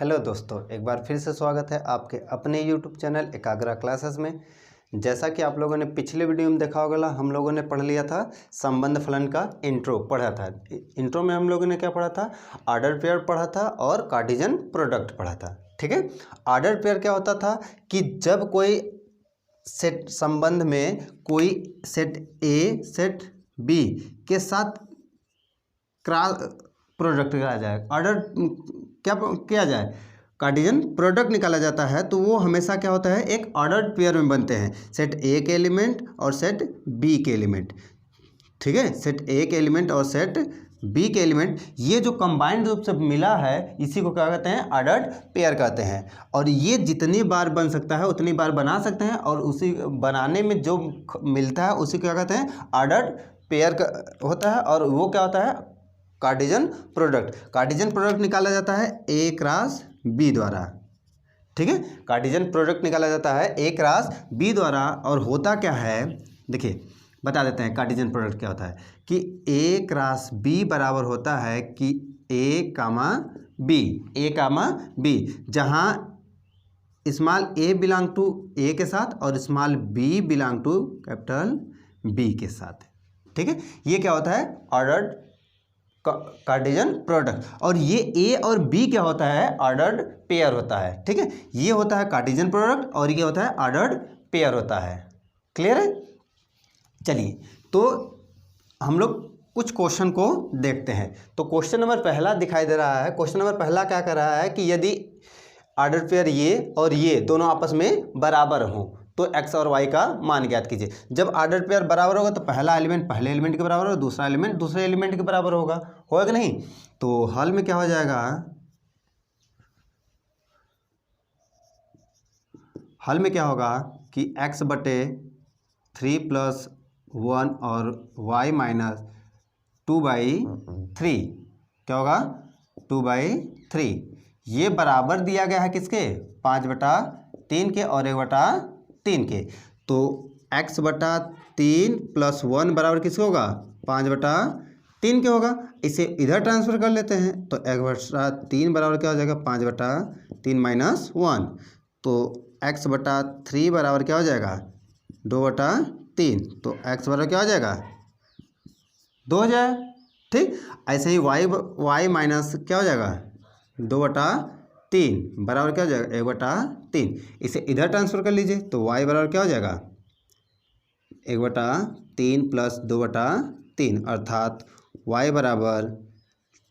Hello दोस्तों, एक बार फिर से स्वागत है आपके अपने यूट्यूब चैनल एकाग्रा क्लासेस में। जैसा कि आप लोगों ने पिछले वीडियो में देखा होगा, हम लोगों ने पढ़ लिया था संबंध फलन का इंट्रो पढ़ा था। इंट्रो में हम लोगों ने क्या पढ़ा था? ऑर्डर पेयर पढ़ा था और कार्टेशियन प्रोडक्ट पढ़ा था। ठीक है। ऑर्डर पेयर क्या होता था कि जब कोई सेट संबंध में कोई सेट ए सेट बी के साथ क्रॉस प्रोडक्ट करा जाए, ऑर्डर क्या किया जाए, कार्टेशियन प्रोडक्ट निकाला जाता है, तो वो हमेशा क्या होता है, एक ऑर्डर्ड पेयर में बनते हैं। सेट ए के एलिमेंट और सेट बी के एलिमेंट। ठीक है, सेट ए के एलिमेंट और सेट बी के एलिमेंट, ये जो कंबाइंड रूप से मिला है इसी को क्या कहते हैं? ऑर्डर्ड पेयर कहते हैं। और ये जितनी बार बन सकता है उतनी बार बना सकते हैं, और उसी बनाने में जो मिलता है उसी को क्या कहते हैं? ऑर्डर्ड पेयर होता है। और वो क्या होता है? Cartesian product. कार्टेशियन प्रोडक्ट निकाला जाता है ए क्रॉस बी द्वारा। ठीक है, कार्टेशियन प्रोडक्ट निकाला जाता है ए क्रॉस बी द्वारा। और होता क्या है, देखिए बता देते हैं कार्टेशियन प्रोडक्ट क्या होता है कि ए क्रॉस बी बराबर होता है कि ए कामा बी, जहाँ small A belong to A के साथ और small B belong to capital B के साथ। ठीक है, ये क्या होता है? Ordered Cartesian product. और ये ए और बी क्या होता है? ऑर्डर्ड पेयर होता है। ठीक है, ये होता है कार्टेशियन प्रोडक्ट और ये होता है ऑर्डर्ड पेयर होता है। क्लियर है? चलिए, तो हम लोग कुछ क्वेश्चन को देखते हैं। तो क्वेश्चन नंबर पहला दिखाई दे रहा है। क्वेश्चन नंबर पहला क्या कर रहा है कि यदि ऑर्डर पेयर ये और ये दोनों आपस में बराबर हों तो x और y का मान ज्ञात कीजिए। जब ऑर्डर पेयर बराबर होगा तो पहला एलिमेंट पहले एलिमेंट के बराबर होगा, दूसरा एलिमेंट दूसरे एलिमेंट के बराबर होगा कि नहीं? तो हल में क्या हो जाएगा? हल में क्या होगा कि x बटे 3+1 और y माइनस 2/3 क्या होगा? 2/3। ये बराबर दिया गया है किसके? 5/3 के और 1/3 के। तो x बटा 3 + 1 बराबर किसके होगा? 5/3 के होगा। इसे इधर ट्रांसफर कर लेते हैं तो 1/3 बराबर क्या हो जाएगा? 5/3 - 1। तो x बटा 3 बराबर क्या हो जाएगा? 2/3। तो x बराबर क्या हो जाएगा? 2 हो जाएगा। ठीक, ऐसे ही y माइनस क्या हो जाएगा? 2/3 बराबर क्या हो जाएगा? 1/3। इसे इधर ट्रांसफर कर लीजिए तो y बराबर क्या हो जाएगा? 1/3 + 2/3 अर्थात y बराबर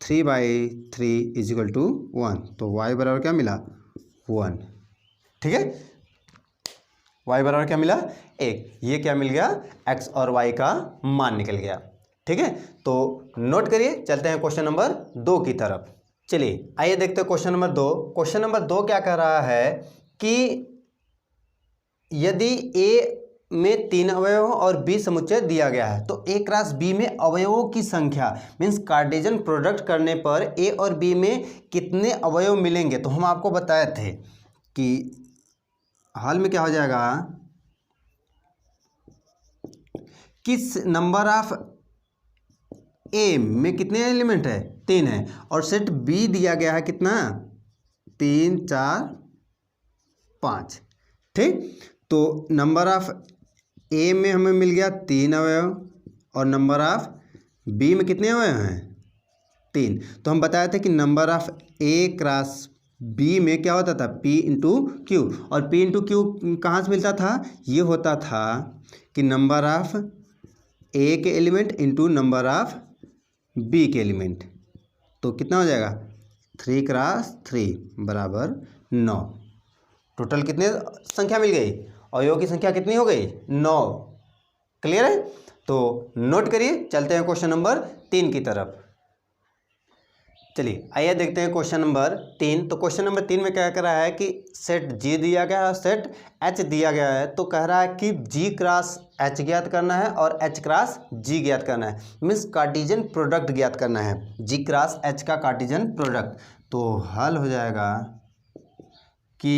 3/3 = 1। तो y बराबर क्या मिला? 1। ठीक है, y बराबर क्या मिला? 1। ये क्या मिल गया? x और y का मान निकल गया। ठीक है, तो नोट करिए। चलते हैं क्वेश्चन नंबर 2 की तरफ। चलिए आइए देखते हैं क्वेश्चन नंबर 2। क्वेश्चन नंबर 2 क्या कह रहा है कि यदि a में 3 अवयव और b समुच्चय दिया गया है तो a क्रॉस b में अवयवों की संख्या मीन्स कार्टेशियन प्रोडक्ट करने पर a और b में कितने अवयव मिलेंगे। तो हम आपको बताए थे कि हल में क्या हो जाएगा, किस नंबर ऑफ ए में कितने एलिमेंट है? 3 है। और सेट बी दिया गया है कितना? 3 4 5। ठीक, तो नंबर ऑफ ए में हमें मिल गया 3 अवयव और नंबर ऑफ बी में कितने अवयव हैं? 3। तो हम बताए थे कि number of A cross B में क्या होता था? P × Q। और P × Q कहाँ से मिलता था? ये होता था कि नंबर ऑफ ए के element into number of B के एलिमेंट। तो कितना हो जाएगा? 3 × 3 बराबर 9। टोटल कितने संख्या मिल गई? अवयवों की संख्या कितनी हो गई? 9। क्लियर है? तो नोट करिए। चलते हैं क्वेश्चन नंबर 3 की तरफ। चलिए आइए देखते हैं क्वेश्चन नंबर 3। तो क्वेश्चन नंबर 3 में क्या कह रहा है कि सेट G दिया गया है, सेट H दिया गया है। तो कह रहा है कि G क्रॉस H ज्ञात करना है और H क्रॉस G ज्ञात करना है, मीन्स कार्टेशियन प्रोडक्ट ज्ञात करना है, G क्रॉस H का कार्टेशियन प्रोडक्ट। तो हल हो जाएगा कि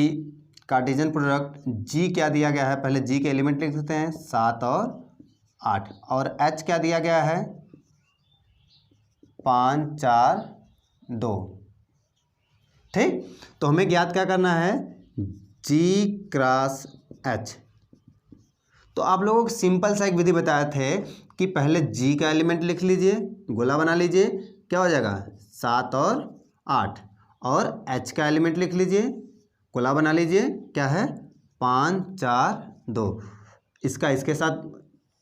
कार्टेशियन प्रोडक्ट G क्या दिया गया है, पहले G के एलिमेंट लिख देते हैं 7 और 8, और H क्या दिया गया है? 5 4 2। ठीक, तो हमें ज्ञात क्या करना है, जी क्रॉस एच। तो आप लोगों को सिंपल सा एक विधि बताए थे कि पहले जी का एलिमेंट लिख लीजिए, गोला बना लीजिए, क्या हो जाएगा 7 और 8, और एच का एलिमेंट लिख लीजिए, गोला बना लीजिए, क्या है 5 4 2, इसका इसके साथ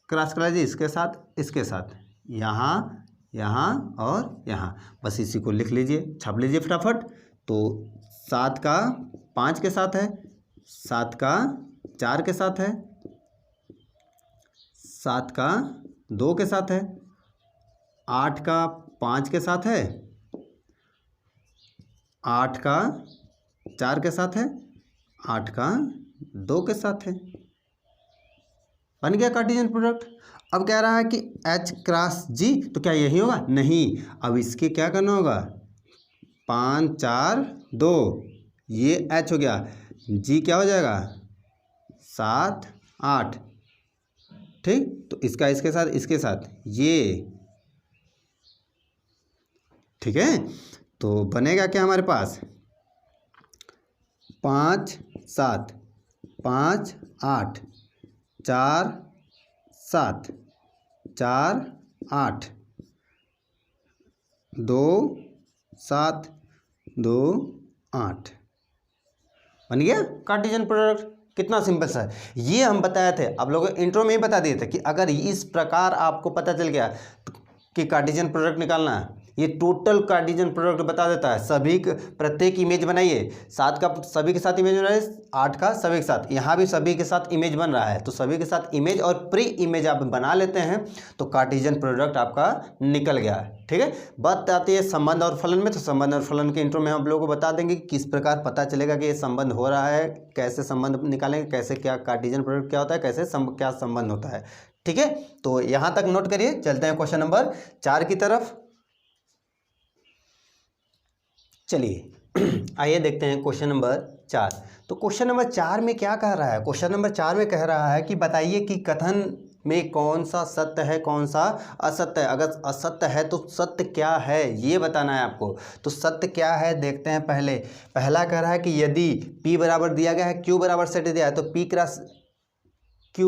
क्रॉस करा लीजिए, इसके साथ यहाँ यहाँ और यहाँ, बस इसी को लिख लीजिए, छाप लीजिए फटाफट। तो 7 का 5 के साथ है, 7 का 4 के साथ है, 7 का 2 के साथ है, 8 का 5 के साथ है, 8 का 4 के साथ है, 8 का 2 के साथ है। बन गया कार्टेशियन प्रोडक्ट। अब कह रहा है कि H क्रॉस G, तो क्या यही होगा, नहीं, अब इसके क्या करना होगा, 5 4 2, ये H हो गया, G क्या हो जाएगा 7 8, ठीक, तो इसका इसके साथ ये, ठीक है, तो बनेगा क्या हमारे पास 5 7 5 8 4 7 4 8 2 7 2 8, बन गया कार्टेशियन प्रोडक्ट। कितना सिंपल सा है, ये हम बताए थे, आप लोगों को इंट्रो में ही बता दिए थे कि अगर इस प्रकार आपको पता चल गया कि कार्टेशियन प्रोडक्ट निकालना है, ये टोटल कार्टेशियन प्रोडक्ट बता देता है। सभी प्रत्येक इमेज बनाइए, 7 का सभी के साथ इमेज बन रहा है, 8 का सभी के साथ, यहाँ भी सभी के साथ इमेज बन रहा है, तो सभी के साथ इमेज और प्री इमेज आप बना लेते हैं तो कार्टेशियन प्रोडक्ट आपका निकल गया है। ठीक है, बात आती है संबंध और फलन में, तो संबंध और फलन के इंट्रो में हम लोगों को बता देंगे कि किस प्रकार पता चलेगा कि ये संबंध हो रहा है, कैसे संबंध निकालेंगे, कैसे क्या कार्टेशियन प्रोडक्ट क्या होता है, कैसे क्या संबंध होता है। ठीक है, तो यहाँ तक नोट करिए, चलते हैं क्वेश्चन नंबर 4 की तरफ। चलिए आइए देखते हैं क्वेश्चन नंबर 4। तो क्वेश्चन नंबर 4 में क्या कह रहा है, क्वेश्चन नंबर 4 में कह रहा है कि बताइए कि कथन में कौन सा सत्य है कौन सा असत्य है। अगर असत्य है तो सत्य क्या है ये बताना है आपको। तो सत्य क्या है देखते हैं। पहला कह रहा है कि यदि P बराबर दिया गया है, Q बराबर सेट दिया है, तो P cross Q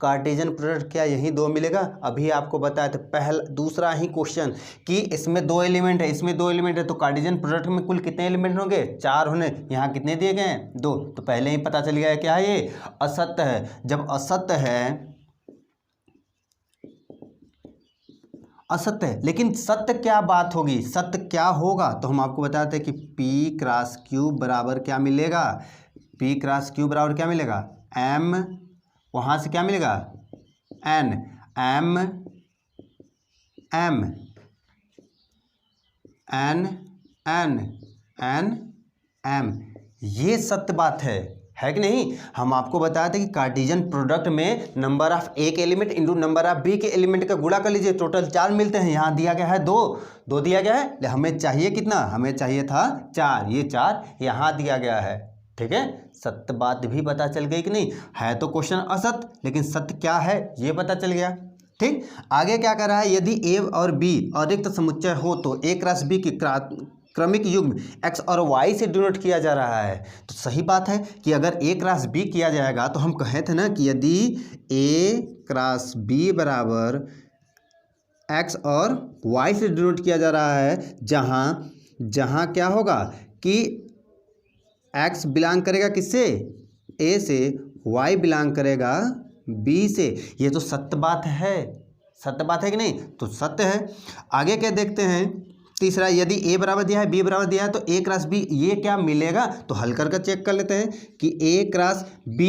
Cartesian product क्या यही 2 मिलेगा। अभी आपको बताया था दूसरा ही क्वेश्चन कि इसमें 2 एलिमेंट है, इसमें 2 एलिमेंट है, तो कार्टेशियन प्रोडक्ट में कुल कितने एलिमेंट होंगे, 4 होने, यहाँ कितने दिए गए हैं 2, तो पहले ही पता चल गया है क्या है ये असत्य है। जब असत्य है, असत्य है, लेकिन सत्य क्या बात होगी, सत्य क्या होगा, तो हम आपको बताते हैं कि P क्रॉस Q बराबर क्या मिलेगा, P क्रॉस Q बराबर क्या मिलेगा, M, वहाँ से क्या मिलेगा N, M M N N N M, ये सत्य बात है कि नहीं। हम आपको बताया था कि कार्टेशियन प्रोडक्ट में नंबर ऑफ ए के element into number of B के एलिमेंट का गुणा कर लीजिए, टोटल 4 मिलते हैं। यहाँ दिया गया है 2 दिया गया है, हमें चाहिए कितना, हमें चाहिए था 4, ये 4 यहाँ दिया गया है। ठीक है, सत्य बात भी पता चल गई कि नहीं, है तो क्वेश्चन असत्य, लेकिन सत्य क्या है ये पता चल गया। ठीक, आगे क्या कर रहा है, यदि ए और बी और रिक्त समुच्चय हो तो ए क्रॉस बी की क्रमिक युग्म x और y से डिनोट किया जा रहा है। तो सही बात है कि अगर a क्रॉस b किया जाएगा तो हम कहे थे ना कि यदि a क्रॉस b बराबर x और y से डिनोट किया जा रहा है, जहाँ क्या होगा कि x बिलोंग करेगा किससे, a से, y बिलोंग करेगा b से। ये तो सत्य बात है कि नहीं, तो सत्य है। आगे क्या देखते हैं, तीसरा, यदि a बराबर दिया है b बराबर दिया है तो a क्रॉस b ये क्या मिलेगा, तो हल करके चेक कर लेते हैं कि a cross b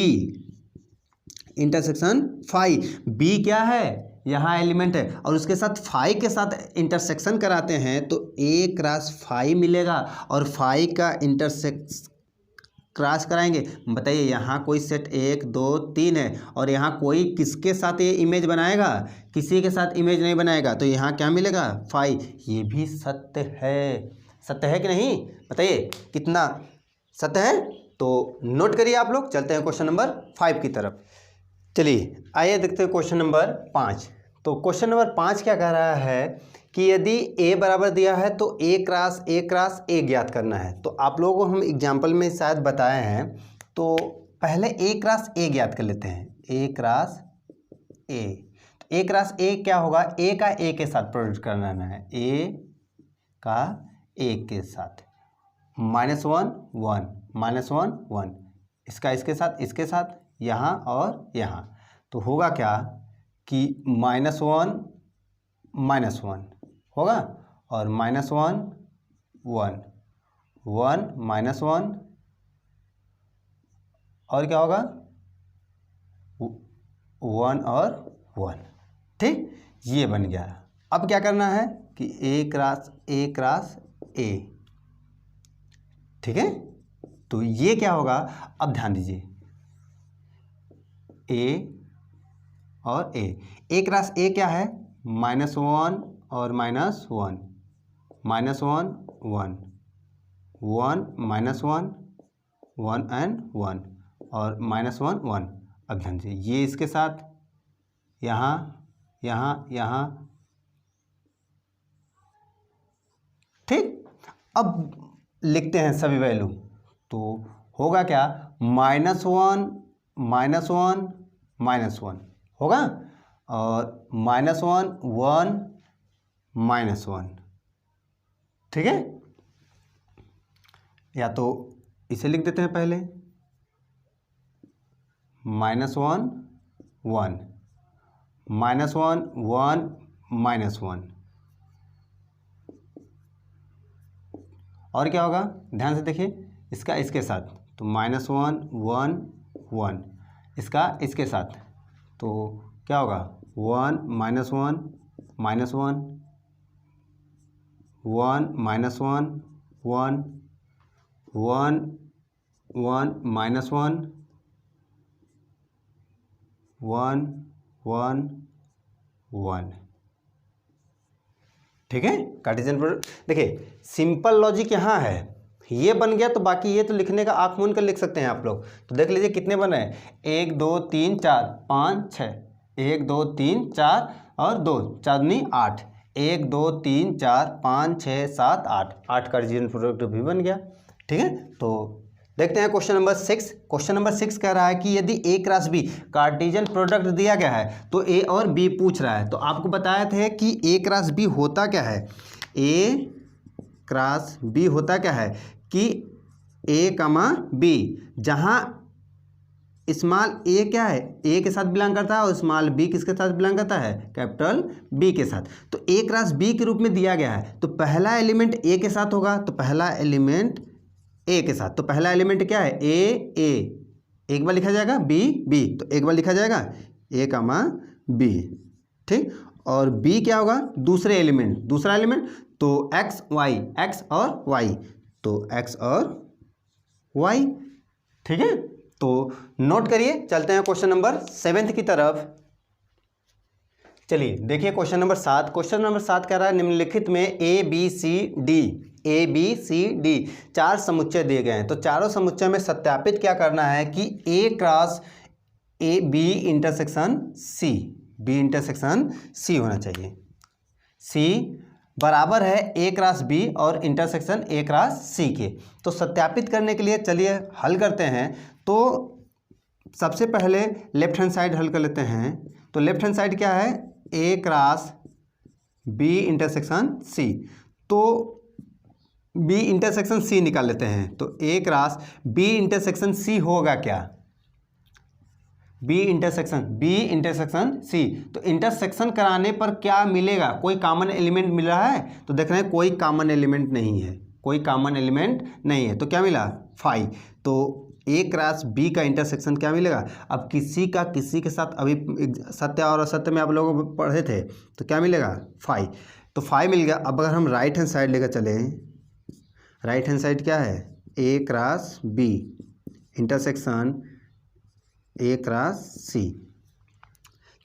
intersection phi, b क्या है यहाँ एलिमेंट है और उसके साथ फाई के साथ इंटरसेक्शन कराते हैं तो a क्रॉस फाई मिलेगा और फाई का इंटरसेक्शन क्रॉस कराएंगे। बताइए यहाँ कोई सेट 1 2 3 है और यहाँ कोई किसके साथ ये इमेज बनाएगा, किसी के साथ इमेज नहीं बनाएगा, तो यहाँ क्या मिलेगा 5। ये भी सत्य है कि नहीं, बताइए कितना सत्य है। तो नोट करिए आप लोग, चलते हैं क्वेश्चन नंबर 5 की तरफ। चलिए आइए देखते हैं क्वेश्चन नंबर 5। तो क्वेश्चन नंबर 5 क्या कह रहा है कि यदि ए बराबर दिया है तो ए क्रॉस ए ज्ञात करना है। तो आप लोगों को हम एग्जाम्पल में शायद बताए हैं, तो पहले ए क्रॉस ए ज्ञात कर लेते हैं। ए क्रॉस ए क्या होगा, ए का ए के साथ प्रोडक्ट करना है, ए का ए के साथ, -1 1 -1 इसका इसके साथ यहाँ और यहाँ, तो होगा क्या कि -1 -1 होगा और -1 1 1 -1 और क्या होगा 1 और 1। ठीक, ये बन गया। अब क्या करना है कि ए क्रॉस ए, ठीक है। तो ये क्या होगा, अब ध्यान दीजिए, ए और ए क्रॉस ए क्या है, -1 और -1 -1 1 1 1 एंड 1 और -1 1। अब ध्यान दीजिए, ये इसके साथ यहाँ यहाँ यहाँ, ठीक। अब लिखते हैं सभी वैल्यू, तो होगा क्या -1 -1 -1 होगा और -1 1 -1, ठीक है। या तो इसे लिख देते हैं पहले, -1 1 -1 1 -1 और क्या होगा, ध्यान से देखिए, इसका इसके साथ तो -1 1 1, इसका इसके साथ तो क्या होगा 1 -1 -1 1 1 1 1 1 -1 1 1 1, ठीक है। कार्टेशियन प्रोडक्ट देखिए, सिंपल लॉजिक यहाँ है, ये बन गया तो बाकी ये तो लिखने का आँख मूंद कर लिख सकते हैं आप लोग। तो देख लीजिए कितने बन रहे हैं, 1 2 3 4 5 6, 1 2 3 4 और 2 4 नहीं 8, 1 2 3 4 5 6 7 8 कार्टेशियन प्रोडक्ट भी बन गया, ठीक है। तो देखते हैं क्वेश्चन नंबर 6। क्वेश्चन नंबर 6 कह रहा है कि यदि ए क्रॉस बी कार्टेशियन प्रोडक्ट दिया गया है तो ए और बी पूछ रहा है। तो आपको बताया थे कि ए क्रॉस बी होता क्या है, ए क्रॉस बी होता क्या है कि ए कमा बी, जहाँ स्मॉल ए क्या है, ए के साथ बिलोंग करता है और स्मॉल बी किसके साथ बिलोंग करता है, कैपिटल बी के साथ। तो ए क्रॉस बी के रूप में दिया गया है, तो पहला एलिमेंट ए के साथ होगा, तो पहला एलिमेंट ए के साथ, तो पहला एलिमेंट क्या है ए, एक बार लिखा जाएगा बी, तो एक बार लिखा जाएगा ए कमा बी, ठीक। और बी क्या होगा, दूसरा एलिमेंट तो एक्स और वाई, तो एक्स और वाई, ठीक है। तो नोट करिए, चलते हैं क्वेश्चन नंबर 7 की तरफ। चलिए देखिए क्वेश्चन नंबर 7। क्वेश्चन नंबर 7 कह रहा है निम्नलिखित में ए बी सी डी 4 समुच्चय दिए गए हैं। तो चारों समुच्चय में सत्यापित क्या करना है कि A cross A B intersection C होना चाहिए। सी बराबर है ए क्रॉस बी और इंटरसेक्शन ए क्रॉस सी के। तो सत्यापित करने के लिए चलिए हल करते हैं। तो सबसे पहले लेफ्ट हैंड साइड हल कर लेते हैं। तो लेफ्ट हैंड साइड क्या है, ए क्रॉस बी इंटरसेक्शन सी, तो बी इंटरसेक्शन सी निकाल लेते हैं। तो ए क्रॉस बी इंटरसेक्शन सी होगा क्या, बी इंटरसेक्शन सी। तो इंटरसेक्शन कराने पर क्या मिलेगा, कोई कॉमन एलिमेंट मिल रहा है, तो देख रहे हैं कोई कॉमन एलिमेंट नहीं है, तो क्या मिला 5। तो ए क्रॉस बी का इंटरसेक्शन क्या मिलेगा। अब किसी के साथ अभी सत्य और असत्य में आप लोगों को पढ़े थे, तो क्या मिलेगा 5, तो 5 मिल गया। अब अगर हम राइट हैंड साइड लेकर चले, राइट हैंड साइड क्या है, A cross B intersection A cross C.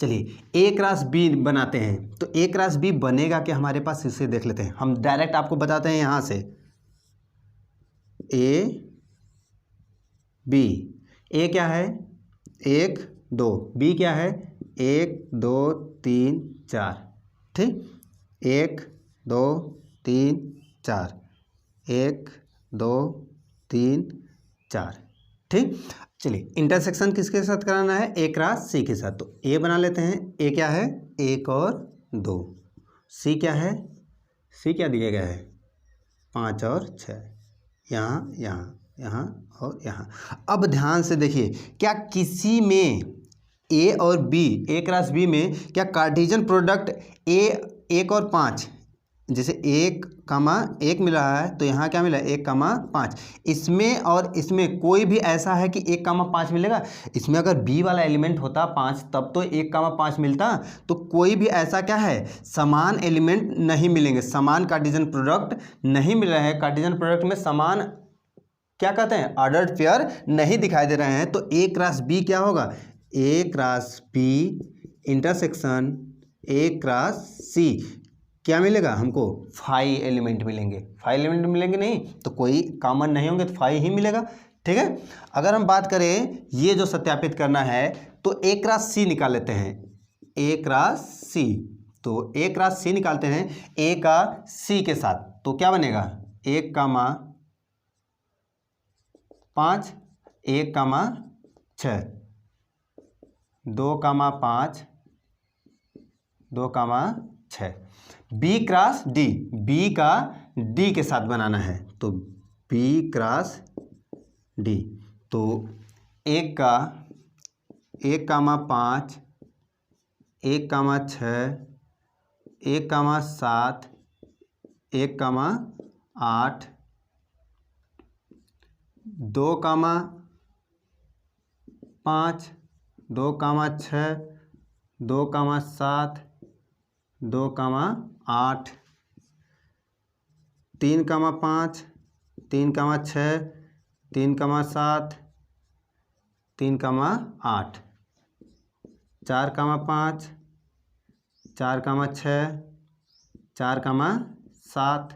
चलिए ए क्रॉस बी बनाते हैं। तो ए क्रॉस बी बनेगा कि हमारे पास, इसे देख लेते हैं। हम डायरेक्ट आपको बताते हैं यहाँ से, ए बी, ए क्या है 1 2, बी क्या है 1 2 3 4, ठीक, 1 2 3 4, 1 2 3 4। ठीक, चलिए इंटरसेक्शन किसके साथ कराना है, ए क्रॉस सी के साथ। तो ए बना लेते हैं। ए क्या है, 1 और 2। सी क्या है, सी क्या दिया गया है, 5 और 6। यहाँ यहाँ यहाँ और यहाँ। अब ध्यान से देखिए, क्या किसी में ए और बी, ए क्रॉस बी में क्या कार्टेशियन प्रोडक्ट ए 1 और 5, जैसे 1, मिला है तो यहाँ क्या मिला, 1, 5। इसमें और इसमें कोई भी ऐसा है कि 1, 5 मिलेगा? इसमें अगर बी वाला एलिमेंट होता 5 तब तो 1, 5 मिलता। तो कोई भी ऐसा क्या है, समान एलिमेंट नहीं मिलेंगे, समान कार्टेशियन प्रोडक्ट नहीं मिल रहे हैं। कार्टेशियन प्रोडक्ट में समान क्या कहते हैं, ऑर्डर्ड पेयर नहीं दिखाई दे रहे हैं। तो ए क्रॉस बी क्या होगा, A cross B intersection A cross C क्या मिलेगा हमको, 5 एलिमेंट मिलेंगे। 5 एलिमेंट मिलेंगे नहीं तो कोई कॉमन नहीं होंगे, तो 5 ही मिलेगा। ठीक है, अगर हम बात करें ये जो सत्यापित करना है तो ए क्रॉस सी निकाल लेते हैं। ए क्रॉस सी, तो ए क्रॉस सी निकालते हैं ए का सी के साथ। तो क्या बनेगा, 1,5, 1,6, 2,5, 2,6। बी क्रॉस डी, बी का डी के साथ बनाना है। तो बी क्रॉस डी, तो 1,5, 1,6, 1,7, 1,8, 2,5, 2,6, 2,7, 2,8, 3,5, 3,6, 3,7, 3,8, 4,5, 4,6, 4,7,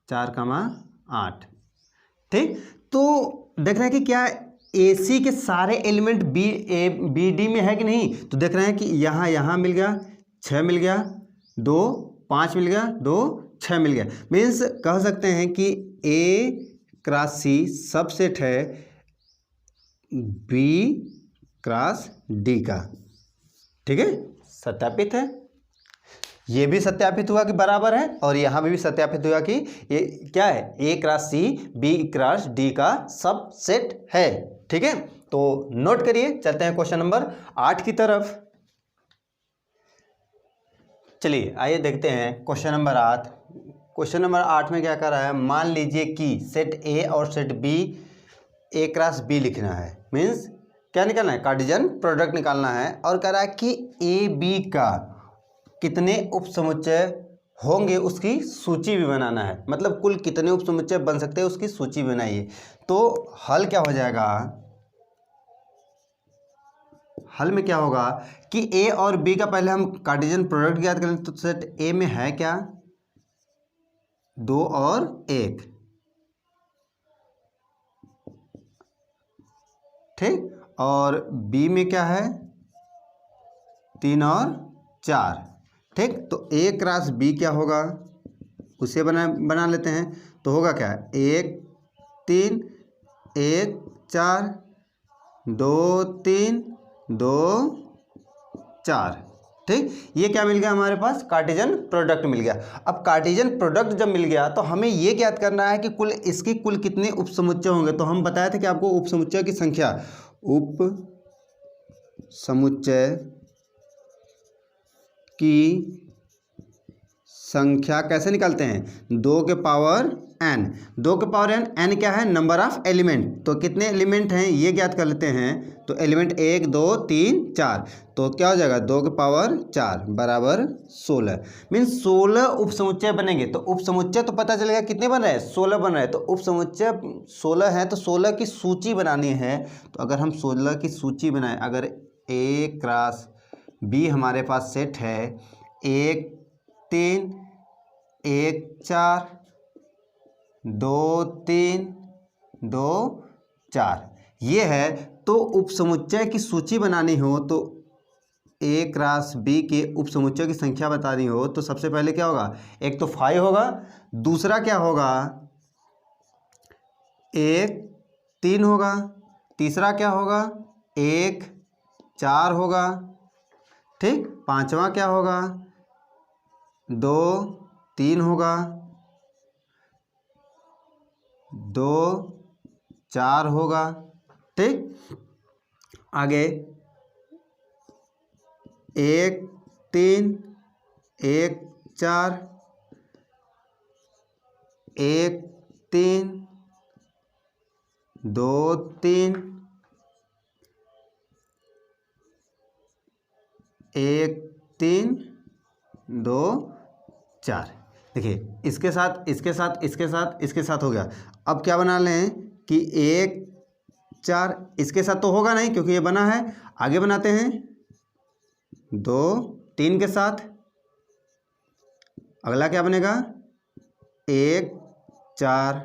4,8। ठीक, तो देख रहे हैं कि क्या ए सी के सारे एलिमेंट बी डी में है कि नहीं। तो देख रहे हैं कि यहाँ मिल गया, 6 मिल गया, 2 5 मिल गया, 2 6 मिल गया। मीन्स कह सकते हैं कि ए क्रॉस सी सबसेट है बी क्रॉस डी का। ठीक है, सत्यापित है। ये भी सत्यापित हुआ कि बराबर है, और यहाँ भी सत्यापित हुआ कि ये क्या है, A cross C B cross D का सबसेट है। ठीक है, तो नोट करिए। चलते हैं क्वेश्चन नंबर 8 की तरफ। चलिए आइए देखते हैं क्वेश्चन नंबर 8। क्वेश्चन नंबर 8 में क्या कर रहा है, मान लीजिए कि सेट ए और सेट बी ए क्रॉस बी लिखना है। मीन्स क्या निकालना है, कार्टेशियन प्रोडक्ट निकालना है। और कह रहा है कि ए बी का कितने उपसमुच्चय होंगे उसकी सूची भी बनाना है। मतलब कुल कितने उपसमुच्चय बन सकते हैं उसकी सूची बनाइए। तो हल क्या हो जाएगा, हल में क्या होगा कि ए और बी का पहले हम कार्टेशियन प्रोडक्ट ज्ञात करें। तो सेट ए में है क्या, 2 और 1। ठीक, और बी में क्या है, 3 और 4। ठीक, तो ए क्रॉस बी क्या होगा, उसे बना लेते हैं। तो होगा क्या, 1 3 1 4, 2 3 2 4। ठीक, ये क्या मिल गया हमारे पास, कार्टेशियन प्रोडक्ट मिल गया। अब कार्टेशियन प्रोडक्ट जब मिल गया तो हमें ये ज्ञात करना है कि कुल इसकी कुल कितने उपसमुच्चय होंगे। तो हम बताए थे कि आपको उपसमुच्चय की संख्या, उपसमुच्चय की संख्या कैसे निकालते हैं, 2 के पावर n। 2 के पावर n क्या है, नंबर ऑफ एलिमेंट। तो कितने एलिमेंट हैं ये ज्ञात कर लेते हैं। तो एलिमेंट 1 2 3 4, तो क्या हो जाएगा, 2 के पावर 4 बराबर 16। मीन्स 16 उपसमुच्चय बनेंगे। तो उपसमुच्चय तो पता चलेगा कितने बन रहे हैं, 16 बन रहे हैं। तो उपसमुच्चय 16 है, तो 16 की सूची बनानी है। तो अगर हम 16 की सूची बनाएं, अगर ए क्रॉस बी हमारे पास सेट है 1 3 1 4 2 3 2 4 ये है। तो उपसमुच्चय की सूची बनानी हो तो ए क्रॉस बी के उपसमुच्चयों की संख्या बतानी हो तो सबसे पहले क्या होगा, एक तो 5 होगा, दूसरा क्या होगा, एक 3 होगा, तीसरा क्या होगा, एक 4 होगा, ठीक, पांचवा क्या होगा, 2 3 होगा, 2 4 होगा, ठीक। आगे 1 3 1 4 1 3 2 3 1 3 2 4। देखिए इसके साथ इसके साथ इसके साथ इसके साथ हो गया। अब क्या बना लें कि 1 4 इसके साथ तो होगा नहीं क्योंकि ये बना है, आगे बनाते हैं 2 3 के साथ, अगला क्या बनेगा 1 4,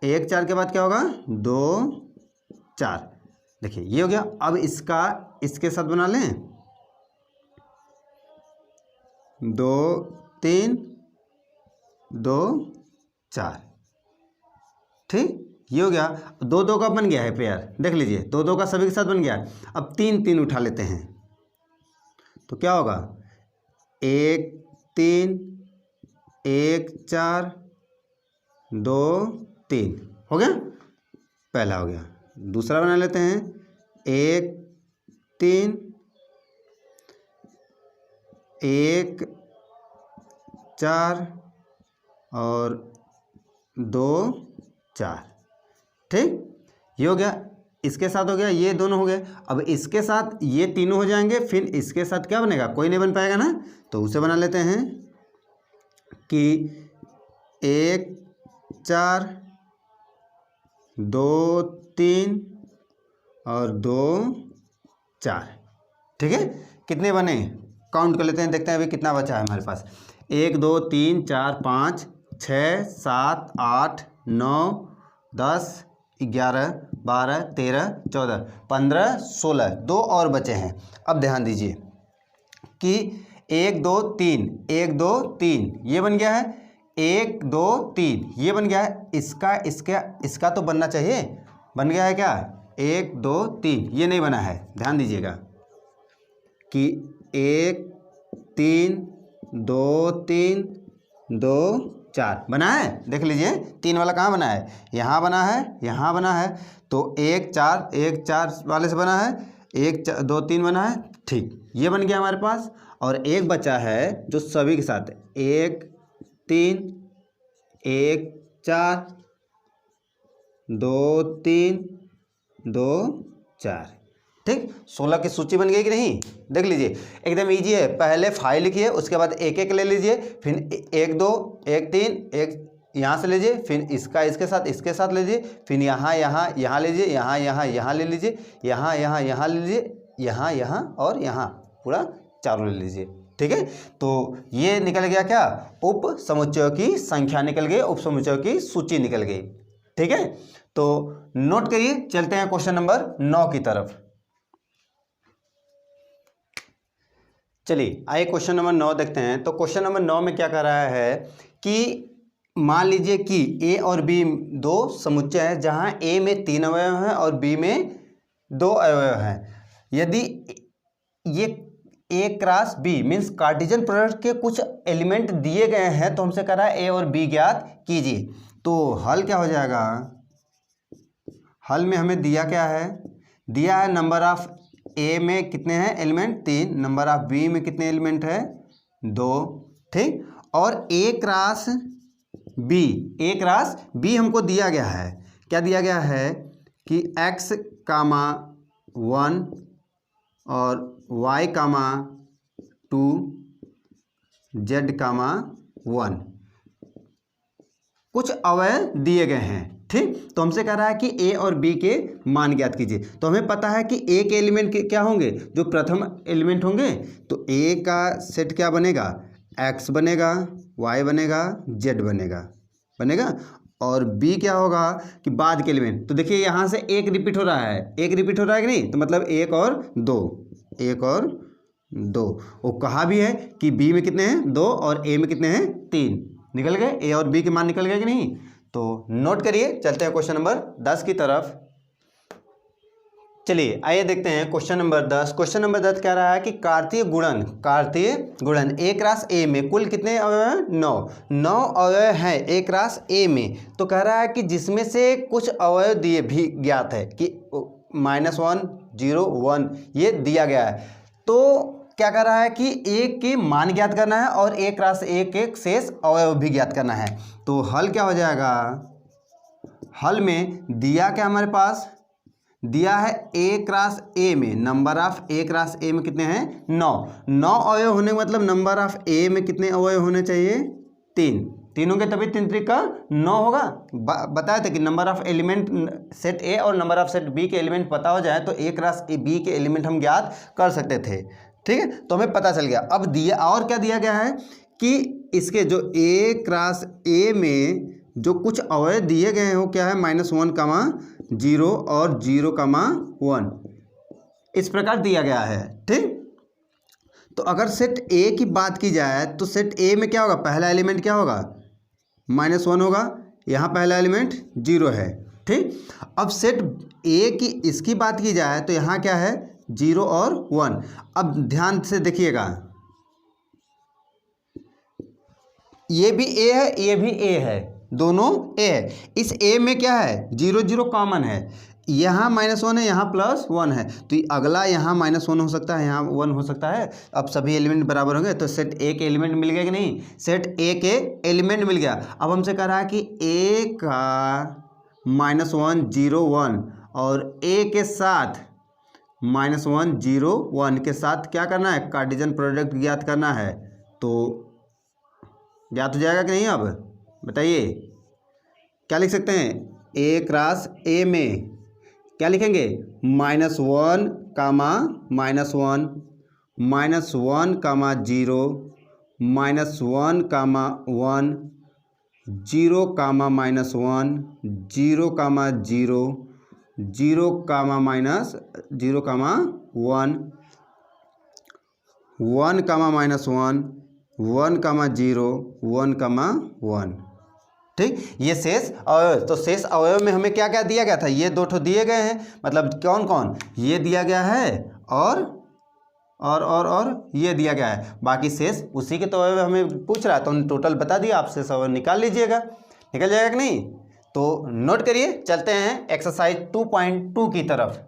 1 4 के बाद क्या होगा 2 4। देखिए ये हो गया। अब इसका इसके साथ बना लें 2 3 2 4, ठीक, ये हो गया। 2 2 का बन गया है पेयर, देख लीजिए 2 2 का सभी के साथ बन गया। अब 3 3 उठा लेते हैं तो क्या होगा 1 3 1 4 2 3 हो गया, पहला हो गया। दूसरा बना लेते हैं 1 3 1 4 और 2 4, ठीक, ये हो गया। इसके साथ हो गया, ये दोनों हो गए। अब इसके साथ ये तीनों हो जाएंगे, फिर इसके साथ क्या बनेगा, कोई नहीं बन पाएगा ना, तो उसे बना लेते हैं कि 1 4 2 3 और 2 4, ठीक है। कितने बने काउंट कर लेते हैं, देखते हैं अभी कितना बचा है हमारे पास। 1 2 3 4 5 6 7 8 9 10 11 12 13 14 15 16, 2 और बचे हैं। अब ध्यान दीजिए कि 1 2 3 1 2 3 ये बन गया है, 1 2 3 ये बन गया है। इसका तो बनना चाहिए, बन गया है क्या 1 2 3, ये नहीं बना है। ध्यान दीजिएगा कि 1 3 2 3 2 4 बना है, देख लीजिए 3 वाला कहाँ बना है, यहाँ बना है, यहाँ बना है। तो 1 4 वाले से बना है, 1 2 3 बना है, ठीक, ये बन गया हमारे पास। और एक बचा है जो सभी के साथ 1 3 1 4 2 3 2 4, ठीक। 16 की सूची बन गई कि नहीं, देख लीजिए एकदम इजी है। पहले 5 लिखिए, उसके बाद एक एक ले लीजिए, फिर 1 2 1 3 1 यहाँ से लीजिए, फिर इसका इसके साथ ले लीजिए, फिर यहाँ लीजिए, यहाँ ले लीजिए, यहाँ ले लीजिए, यहाँ और यहाँ, पूरा चारों ले लीजिए, ठीक है। तो ये निकल गया क्या, उप समुच्चयों की संख्या निकल गई, उप समुच्चयों की सूची निकल गई, ठीक है। तो नोट करिए, चलते हैं क्वेश्चन नंबर 9 की तरफ। चलिए आइए क्वेश्चन नंबर 9 देखते हैं। तो क्वेश्चन नंबर 9 में क्या कर रहा है कि मान लीजिए कि ए और बी दो समुच्चय हैं जहां ए में 3 अवयव हैं और बी में 2 अवयव हैं। यदि ये A cross B means Cartesian product के कुछ एलिमेंट दिए गए हैं, तो हमसे कह रहा है ए और बी ज्ञात कीजिए। तो हल क्या हो जाएगा, हल में हमें दिया क्या है, दिया है नंबर ऑफ ए में कितने हैं एलिमेंट 3, नंबर ऑफ बी में कितने एलिमेंट है 2, ठीक। और ए क्रॉस बी हमको दिया गया है, क्या दिया गया है कि x, 1 और y, 2 z, 1 कुछ अवयव दिए गए हैं, ठीक। तो हमसे कह रहा है कि ए और बी के मान ज्ञात कीजिए। तो हमें पता है कि ए के एलिमेंट क्या होंगे, जो प्रथम एलिमेंट होंगे। तो ए का सेट क्या बनेगा, x बनेगा, y बनेगा, z बनेगा और बी क्या होगा कि बाद के एलिमेंट। तो देखिए यहाँ से एक रिपीट हो रहा है कि नहीं, तो मतलब 1 और 2, 1 और 2। वो कहा भी है कि बी में कितने हैं 2 और ए में कितने हैं 3। निकल गए, ए और बी के मान निकल गए कि नहीं। तो नोट करिए, चलते हैं क्वेश्चन नंबर 10 की तरफ। चलिए आइए देखते हैं क्वेश्चन नंबर 10। क्वेश्चन नंबर 10 कह रहा है कि कार्तीय गुणन एक रास ए में कुल कितने अवयव हैं 9 अवयव हैं एक रास ए में। तो कह रहा है कि जिसमें से कुछ अवयव दिए भी ज्ञात है कि -1 0 1 ये दिया गया है। तो क्या कर रहा है कि ए के मान ज्ञात करना है और एक रास ए के शेष अवयव भी ज्ञात करना है। तो हल क्या हो जाएगा, हल में दिया क्या हमारे पास दिया है एक रास ए में नंबर ऑफ एक रास ए में कितने हैं 9 अवयव होने का मतलब नंबर ऑफ ए में कितने अवयव होने चाहिए 3 होंगे तभी 3 3 का 9 होगा। बताया था कि नंबर ऑफ एलिमेंट सेट ए और नंबर ऑफ सेट बी के एलिमेंट पता हो जाए तो एक रास ए बी के एलिमेंट हम ज्ञात कर सकते थे। ठीक है, तो हमें पता चल गया। अब दिया और क्या दिया गया है कि इसके जो एक रास ए में जो कुछ अवयव दिए गए हैं वो क्या है -1, 0 और 0, 1 इस प्रकार दिया गया है। ठीक, तो अगर सेट ए की बात की जाए तो सेट ए में क्या होगा, पहला एलिमेंट क्या होगा -1 होगा, यहाँ पहला एलिमेंट 0 है। ठीक, अब सेट ए की इसकी बात की जाए तो यहाँ क्या है 0 और 1। अब ध्यान से देखिएगा, ये भी ए है ये भी ए है, दोनों ए है। इस ए में क्या है 0 0 कॉमन है, यहाँ -1 है यहाँ +1 है, तो अगला यहाँ -1 हो सकता है यहाँ 1 हो सकता है। अब सभी एलिमेंट बराबर होंगे तो सेट ए के एलिमेंट मिल गया कि नहीं, सेट ए के एलिमेंट मिल गया। अब हमसे कह रहा है कि ए का -1 0 1 और ए के साथ -1 0 1 के साथ क्या करना है कार्टेशियन प्रोडक्ट ज्ञात करना है। तो ज्ञात हो जाएगा कि नहीं, अब बताइए क्या लिख सकते हैं। एक रास ए में क्या लिखेंगे -1, -1, -1, -0, -1, -1, 0, -1, -0, 0, 0, 0, 1, 1, -1, 1, 0, 1, 1। ठीक, ये शेष अवयव। तो शेष अवयव में हमें क्या क्या दिया गया था, ये 2 ठो दिए गए हैं, मतलब कौन कौन, ये दिया गया है और ये दिया गया है। बाकी शेष उसी के तो अवयव हमें पूछ रहा है तो टोटल बता दिया, आप शेष अवयव निकाल लीजिएगा, निकल जाएगा कि नहीं। तो नोट करिए, चलते हैं एक्सरसाइज 2.2 की तरफ।